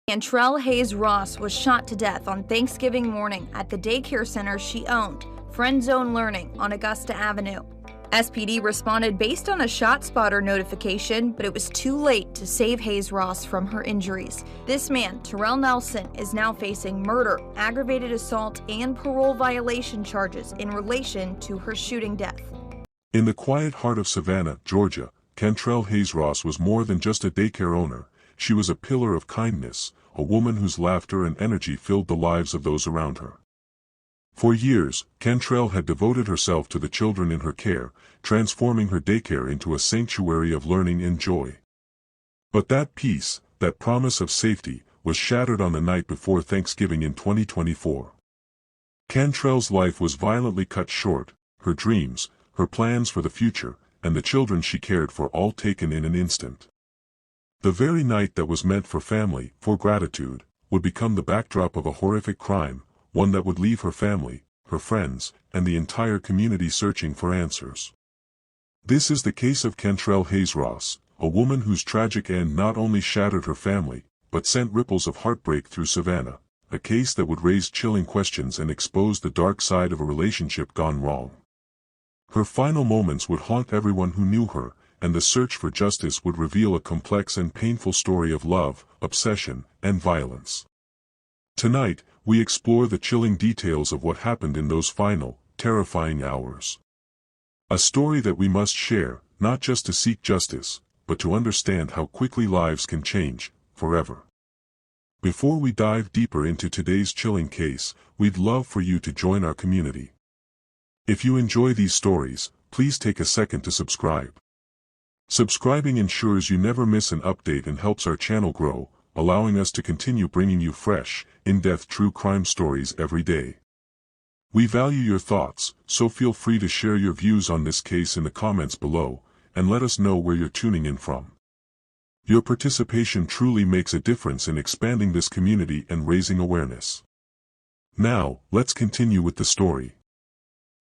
Cantrell Hayes-Ross was shot to death on Thanksgiving morning at the daycare center she owned, Friend Zone Learning, on Augusta Avenue. SPD responded based on a shot spotter notification, but it was too late to save Hayes-Ross from her injuries. This man, Terrell Nelson, is now facing murder, aggravated assault, and parole violation charges in relation to her shooting death. In the quiet heart of Savannah, Georgia, Cantrell Hayes-Ross was more than just a daycare owner. She was a pillar of kindness, a woman whose laughter and energy filled the lives of those around her. For years, Cantrell had devoted herself to the children in her care, transforming her daycare into a sanctuary of learning and joy. But that peace, that promise of safety, was shattered on the night before Thanksgiving in 2024. Cantrell's life was violently cut short, her dreams, her plans for the future, and the children she cared for all taken in an instant. The very night that was meant for family, for gratitude, would become the backdrop of a horrific crime, one that would leave her family, her friends, and the entire community searching for answers. This is the case of Cantrell Hayes-Ross, a woman whose tragic end not only shattered her family, but sent ripples of heartbreak through Savannah, a case that would raise chilling questions and expose the dark side of a relationship gone wrong. Her final moments would haunt everyone who knew her, and the search for justice would reveal a complex and painful story of love, obsession, and violence. Tonight, we explore the chilling details of what happened in those final, terrifying hours. A story that we must share, not just to seek justice, but to understand how quickly lives can change, forever. Before we dive deeper into today's chilling case, we'd love for you to join our community. If you enjoy these stories, please take a second to subscribe. Subscribing ensures you never miss an update and helps our channel grow, allowing us to continue bringing you fresh, in-depth true crime stories every day. We value your thoughts, so feel free to share your views on this case in the comments below, and let us know where you're tuning in from. Your participation truly makes a difference in expanding this community and raising awareness. Now, let's continue with the story.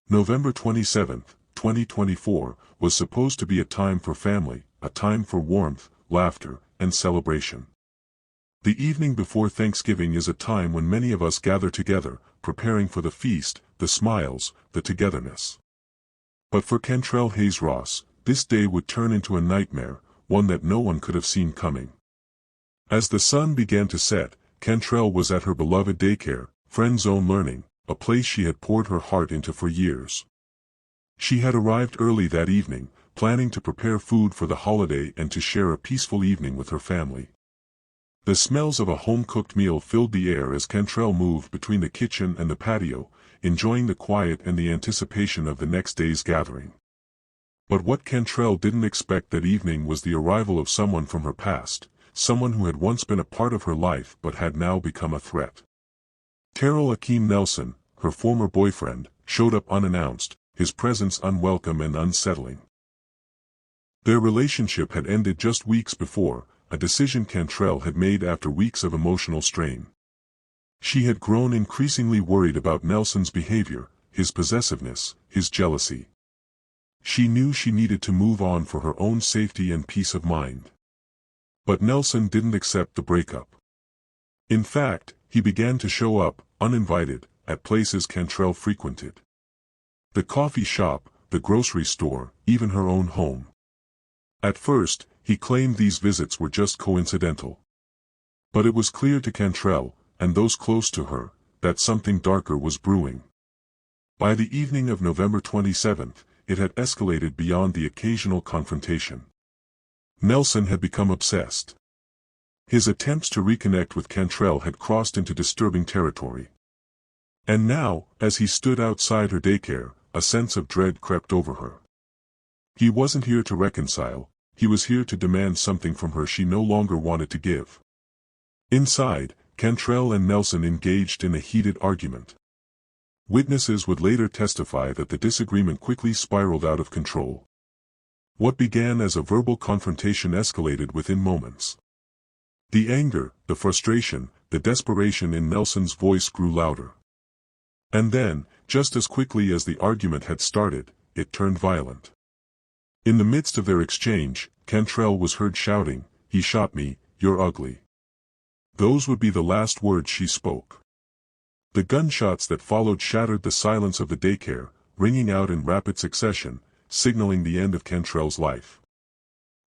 November 27, 2024, was supposed to be a time for family, a time for warmth, laughter, and celebration. The evening before Thanksgiving is a time when many of us gather together, preparing for the feast, the smiles, the togetherness. But for Cantrell Hayes-Ross, this day would turn into a nightmare, one that no one could have seen coming. As the sun began to set, Cantrell was at her beloved daycare, Friend Zone Learning, a place she had poured her heart into for years. She had arrived early that evening, planning to prepare food for the holiday and to share a peaceful evening with her family. The smells of a home-cooked meal filled the air as Cantrell moved between the kitchen and the patio, enjoying the quiet and the anticipation of the next day's gathering. But what Cantrell didn't expect that evening was the arrival of someone from her past, someone who had once been a part of her life but had now become a threat. Terrell Nelson, her former boyfriend, showed up unannounced, his presence unwelcome and unsettling. Their relationship had ended just weeks before, a decision Cantrell had made after weeks of emotional strain. She had grown increasingly worried about Nelson's behavior, his possessiveness, his jealousy. She knew she needed to move on for her own safety and peace of mind. But Nelson didn't accept the breakup. In fact, he began to show up, uninvited, at places Cantrell frequented. The coffee shop, the grocery store, even her own home. At first, he claimed these visits were just coincidental. But it was clear to Cantrell, and those close to her, that something darker was brewing. By the evening of November 27th, it had escalated beyond the occasional confrontation. Nelson had become obsessed. His attempts to reconnect with Cantrell had crossed into disturbing territory. And now, as he stood outside her daycare, a sense of dread crept over her. He wasn't here to reconcile, he was here to demand something from her she no longer wanted to give. Inside, Cantrell and Nelson engaged in a heated argument. Witnesses would later testify that the disagreement quickly spiraled out of control. What began as a verbal confrontation escalated within moments. The anger, the frustration, the desperation in Nelson's voice grew louder. And then, just as quickly as the argument had started, it turned violent. In the midst of their exchange, Cantrell was heard shouting, "He shot me, you're ugly." Those would be the last words she spoke. The gunshots that followed shattered the silence of the daycare, ringing out in rapid succession, signaling the end of Cantrell's life.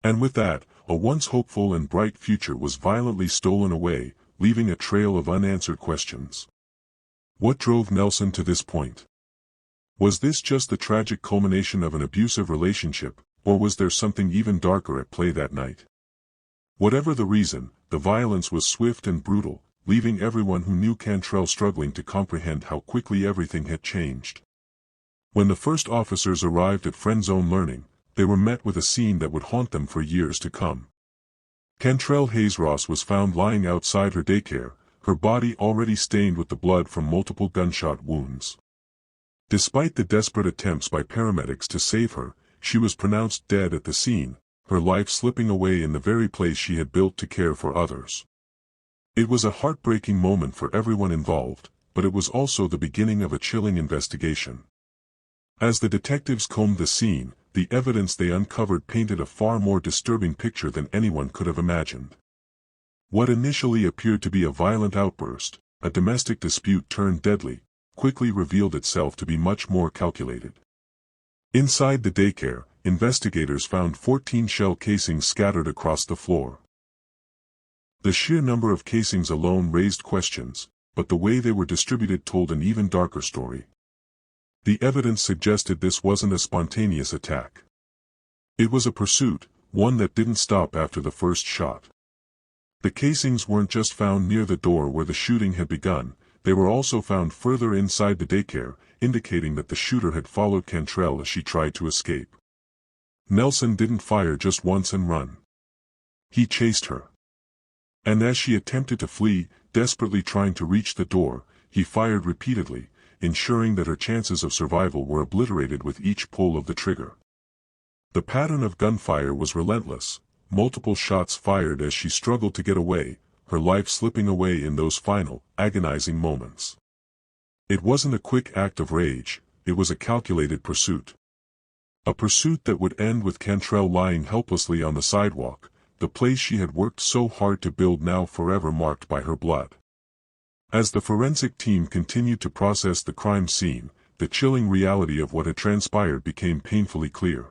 And with that, a once hopeful and bright future was violently stolen away, leaving a trail of unanswered questions. What drove Nelson to this point? Was this just the tragic culmination of an abusive relationship, or was there something even darker at play that night? Whatever the reason, the violence was swift and brutal, leaving everyone who knew Cantrell struggling to comprehend how quickly everything had changed. When the first officers arrived at Friend Zone Learning, they were met with a scene that would haunt them for years to come. Cantrell Hayes-Ross was found lying outside her daycare, her body already stained with the blood from multiple gunshot wounds. Despite the desperate attempts by paramedics to save her, she was pronounced dead at the scene, her life slipping away in the very place she had built to care for others. It was a heartbreaking moment for everyone involved, but it was also the beginning of a chilling investigation. As the detectives combed the scene, the evidence they uncovered painted a far more disturbing picture than anyone could have imagined. What initially appeared to be a violent outburst, a domestic dispute turned deadly, quickly revealed itself to be much more calculated. Inside the daycare, investigators found 14 shell casings scattered across the floor. The sheer number of casings alone raised questions, but the way they were distributed told an even darker story. The evidence suggested this wasn't a spontaneous attack. It was a pursuit, one that didn't stop after the first shot. The casings weren't just found near the door where the shooting had begun, they were also found further inside the daycare, indicating that the shooter had followed Cantrell as she tried to escape. Nelson didn't fire just once and run. He chased her. And as she attempted to flee, desperately trying to reach the door, he fired repeatedly, ensuring that her chances of survival were obliterated with each pull of the trigger. The pattern of gunfire was relentless, multiple shots fired as she struggled to get away, her life slipping away in those final, agonizing moments. It wasn't a quick act of rage, it was a calculated pursuit. A pursuit that would end with Cantrell lying helplessly on the sidewalk, the place she had worked so hard to build now forever marked by her blood. As the forensic team continued to process the crime scene, the chilling reality of what had transpired became painfully clear.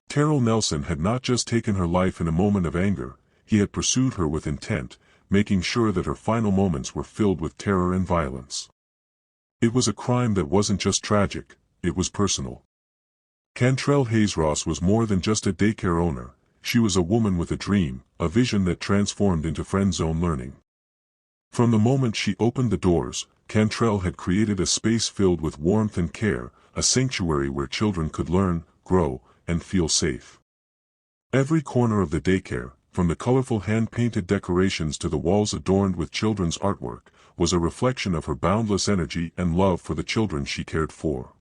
Terrell Nelson had not just taken her life in a moment of anger, he had pursued her with intent, making sure that her final moments were filled with terror and violence. It was a crime that wasn't just tragic, it was personal. Cantrell Hayes-Ross was more than just a daycare owner, she was a woman with a dream, a vision that transformed into Friend Zone Learning. From the moment she opened the doors, Cantrell had created a space filled with warmth and care, a sanctuary where children could learn, grow, and feel safe. Every corner of the daycare, from the colorful hand-painted decorations to the walls adorned with children's artwork, was a reflection of her boundless energy and love for the children she cared for.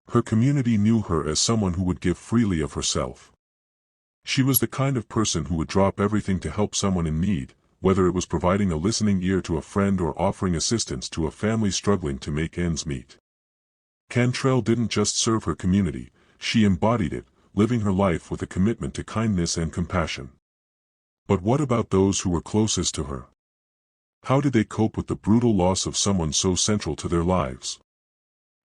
Her community knew her as someone who would give freely of herself. She was the kind of person who would drop everything to help someone in need, whether it was providing a listening ear to a friend or offering assistance to a family struggling to make ends meet. Cantrell didn't just serve her community, she embodied it, living her life with a commitment to kindness and compassion. But what about those who were closest to her? How did they cope with the brutal loss of someone so central to their lives?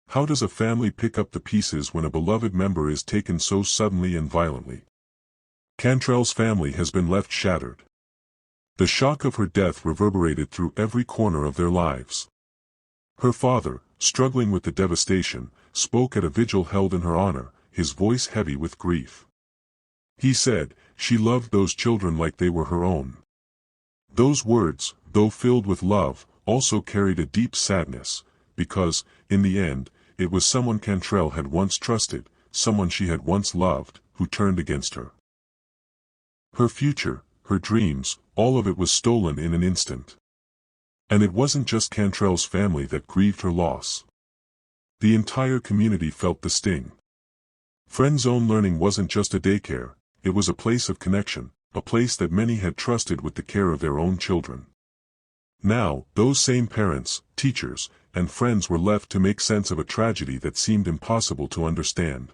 How does a family pick up the pieces when a beloved member is taken so suddenly and violently? Cantrell's family has been left shattered. The shock of her death reverberated through every corner of their lives. Her father, struggling with the devastation, spoke at a vigil held in her honor, his voice heavy with grief. He said, "She loved those children like they were her own." Those words, though filled with love, also carried a deep sadness, because, in the end, it was someone Cantrell had once trusted, someone she had once loved, who turned against her. Her future, her dreams, all of it was stolen in an instant. And it wasn't just Cantrell's family that grieved her loss. The entire community felt the sting. Friend Zone Learning wasn't just a daycare, it was a place of connection, a place that many had trusted with the care of their own children. Now, those same parents, teachers, and friends were left to make sense of a tragedy that seemed impossible to understand.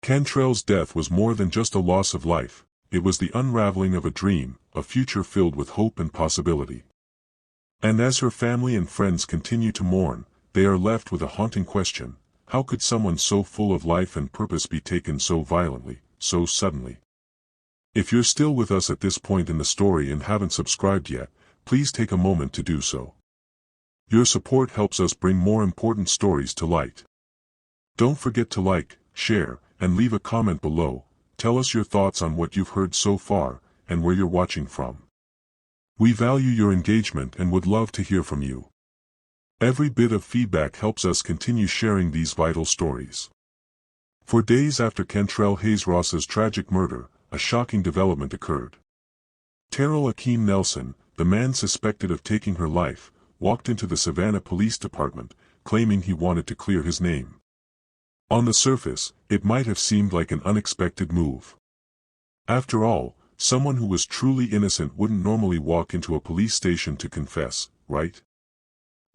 Cantrell's death was more than just a loss of life, it was the unraveling of a dream, a future filled with hope and possibility. And as her family and friends continue to mourn, they are left with a haunting question: how could someone so full of life and purpose be taken so violently, so suddenly? If you're still with us at this point in the story and haven't subscribed yet, please take a moment to do so. Your support helps us bring more important stories to light. Don't forget to like, share, and leave a comment below. Tell us your thoughts on what you've heard so far, and where you're watching from. We value your engagement and would love to hear from you. Every bit of feedback helps us continue sharing these vital stories. For days after Cantrell Hayes-Ross's tragic murder, a shocking development occurred. Terrell Nelson, the man suspected of taking her life, walked into the Savannah Police Department, claiming he wanted to clear his name. On the surface, it might have seemed like an unexpected move. After all, someone who was truly innocent wouldn't normally walk into a police station to confess, right?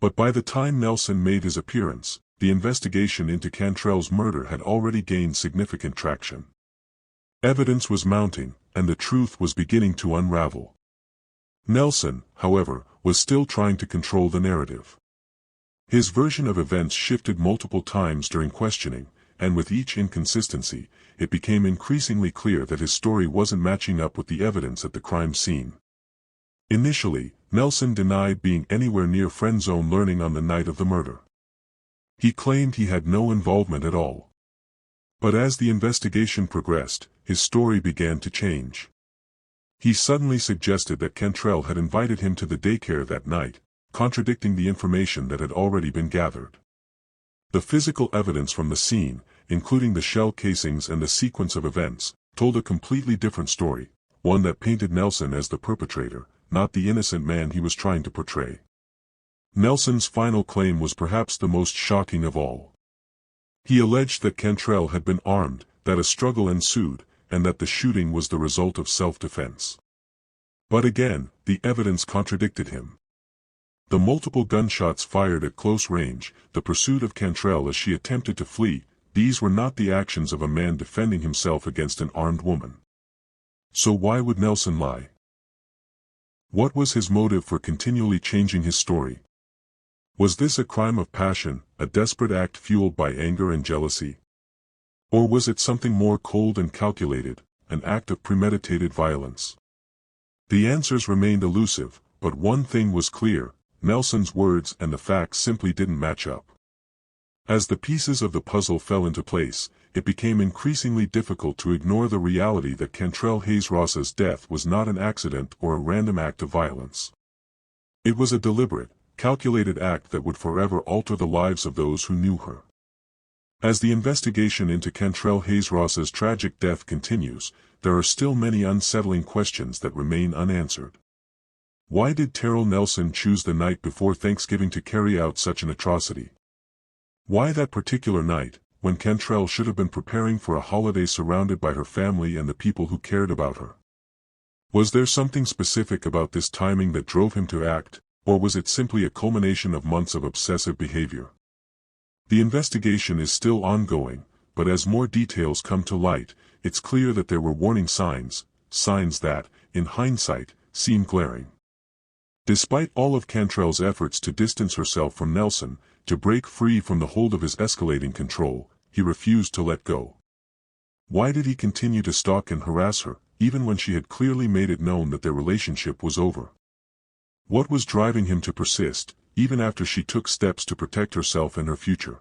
But by the time Nelson made his appearance, the investigation into Cantrell's murder had already gained significant traction. Evidence was mounting, and the truth was beginning to unravel. Nelson, however, was still trying to control the narrative. His version of events shifted multiple times during questioning, and with each inconsistency, it became increasingly clear that his story wasn't matching up with the evidence at the crime scene. Initially, Nelson denied being anywhere near friend zone learning on the night of the murder. He claimed he had no involvement at all. But as the investigation progressed, his story began to change. He suddenly suggested that Cantrell had invited him to the daycare that night, contradicting the information that had already been gathered. The physical evidence from the scene, including the shell casings and the sequence of events, told a completely different story, one that painted Nelson as the perpetrator, not the innocent man he was trying to portray. Nelson's final claim was perhaps the most shocking of all. He alleged that Cantrell had been armed, that a struggle ensued, and that the shooting was the result of self-defense. But again, the evidence contradicted him. The multiple gunshots fired at close range, the pursuit of Cantrell as she attempted to flee, these were not the actions of a man defending himself against an armed woman. So why would Nelson lie? What was his motive for continually changing his story? Was this a crime of passion, a desperate act fueled by anger and jealousy? Or was it something more cold and calculated, an act of premeditated violence? The answers remained elusive, but one thing was clear: Nelson's words and the facts simply didn't match up. As the pieces of the puzzle fell into place, it became increasingly difficult to ignore the reality that Cantrell Hayes-Ross's death was not an accident or a random act of violence. It was a deliberate, calculated act that would forever alter the lives of those who knew her. As the investigation into Cantrell Hayes-Ross's tragic death continues, there are still many unsettling questions that remain unanswered. Why did Terrell Nelson choose the night before Thanksgiving to carry out such an atrocity? Why that particular night, when Cantrell should have been preparing for a holiday surrounded by her family and the people who cared about her? Was there something specific about this timing that drove him to act, or was it simply a culmination of months of obsessive behavior? The investigation is still ongoing, but as more details come to light, it's clear that there were warning signs that, in hindsight, seem glaring. Despite all of Cantrell's efforts to distance herself from Nelson, to break free from the hold of his escalating control, he refused to let go. Why did he continue to stalk and harass her, even when she had clearly made it known that their relationship was over? What was driving him to persist, even after she took steps to protect herself and her future?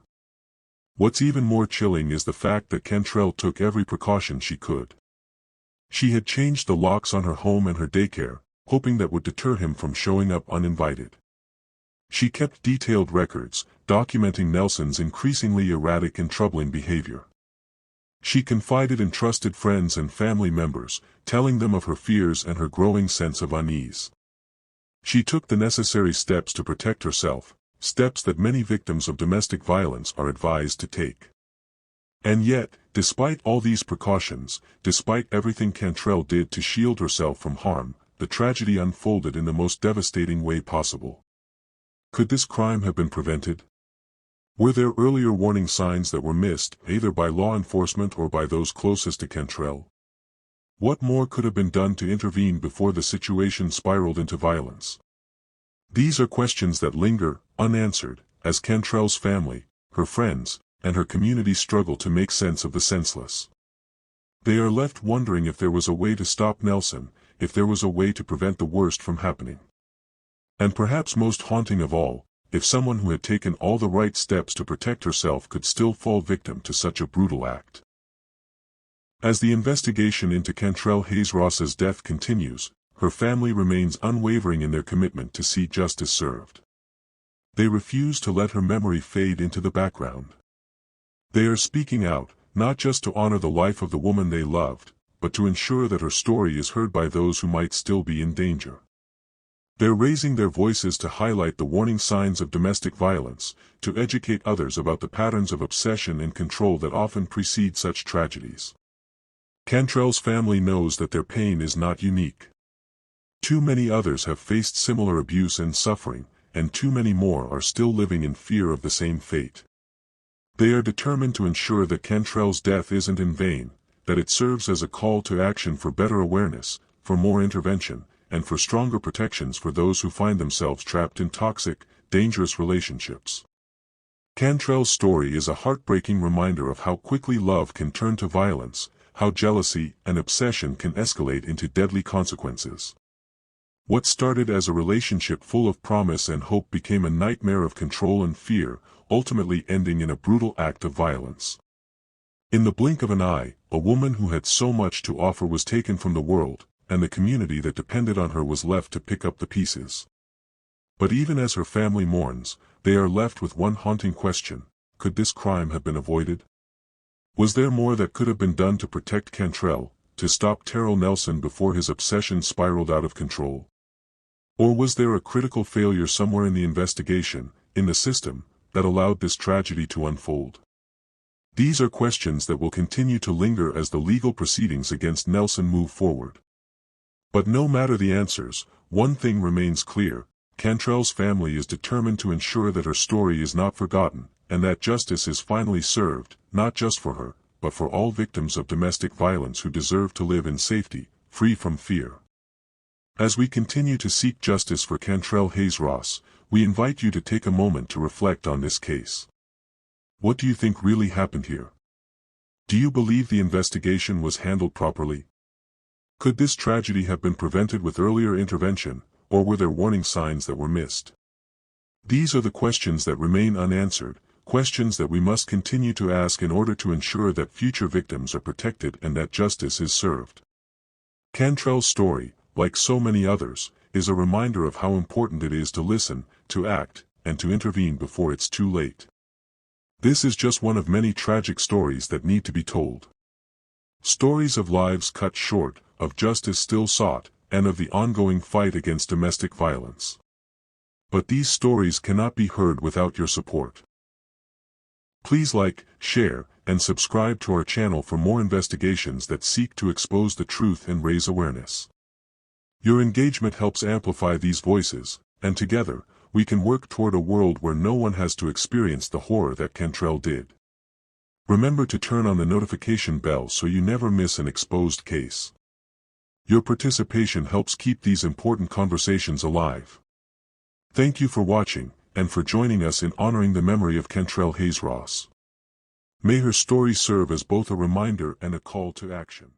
What's even more chilling is the fact that Cantrell took every precaution she could. She had changed the locks on her home and her daycare, hoping that would deter him from showing up uninvited. She kept detailed records, documenting Nelson's increasingly erratic and troubling behavior. She confided in trusted friends and family members, telling them of her fears and her growing sense of unease. She took the necessary steps to protect herself, steps that many victims of domestic violence are advised to take. And yet, despite all these precautions, despite everything Cantrell did to shield herself from harm, the tragedy unfolded in the most devastating way possible. Could this crime have been prevented? Were there earlier warning signs that were missed, either by law enforcement or by those closest to Cantrell? What more could have been done to intervene before the situation spiraled into violence? These are questions that linger, unanswered, as Cantrell's family, her friends, and her community struggle to make sense of the senseless. They are left wondering if there was a way to stop Nelson, if there was a way to prevent the worst from happening. And perhaps most haunting of all, if someone who had taken all the right steps to protect herself could still fall victim to such a brutal act. As the investigation into Cantrell Hayes-Ross's death continues, her family remains unwavering in their commitment to see justice served. They refuse to let her memory fade into the background. They are speaking out, not just to honor the life of the woman they loved, but to ensure that her story is heard by those who might still be in danger. They're raising their voices to highlight the warning signs of domestic violence, to educate others about the patterns of obsession and control that often precede such tragedies. Cantrell's family knows that their pain is not unique. Too many others have faced similar abuse and suffering, and too many more are still living in fear of the same fate. They are determined to ensure that Cantrell's death isn't in vain, that it serves as a call to action for better awareness, for more intervention, and for stronger protections for those who find themselves trapped in toxic, dangerous relationships. Cantrell's story is a heartbreaking reminder of how quickly love can turn to violence, how jealousy and obsession can escalate into deadly consequences. What started as a relationship full of promise and hope became a nightmare of control and fear, ultimately ending in a brutal act of violence. In the blink of an eye, a woman who had so much to offer was taken from the world, and the community that depended on her was left to pick up the pieces. But even as her family mourns, they are left with one haunting question: could this crime have been avoided? Was there more that could have been done to protect Cantrell, to stop Terrell Nelson before his obsession spiraled out of control? Or was there a critical failure somewhere in the investigation, in the system, that allowed this tragedy to unfold? These are questions that will continue to linger as the legal proceedings against Nelson move forward. But no matter the answers, one thing remains clear: Cantrell's family is determined to ensure that her story is not forgotten, and that justice is finally served, not just for her, but for all victims of domestic violence who deserve to live in safety, free from fear. As we continue to seek justice for Cantrell Hayes-Ross, we invite you to take a moment to reflect on this case. What do you think really happened here? Do you believe the investigation was handled properly? Could this tragedy have been prevented with earlier intervention, or were there warning signs that were missed? These are the questions that remain unanswered, questions that we must continue to ask in order to ensure that future victims are protected and that justice is served. Cantrell's story, like so many others, is a reminder of how important it is to listen, to act, and to intervene before it's too late. This is just one of many tragic stories that need to be told. Stories of lives cut short, of justice still sought, and of the ongoing fight against domestic violence. But these stories cannot be heard without your support. Please like, share, and subscribe to our channel for more investigations that seek to expose the truth and raise awareness. Your engagement helps amplify these voices, and together, we can work toward a world where no one has to experience the horror that Cantrell did. Remember to turn on the notification bell so you never miss an exposed case. Your participation helps keep these important conversations alive. Thank you for watching, and for joining us in honoring the memory of Cantrell Hayes-Ross. May her story serve as both a reminder and a call to action.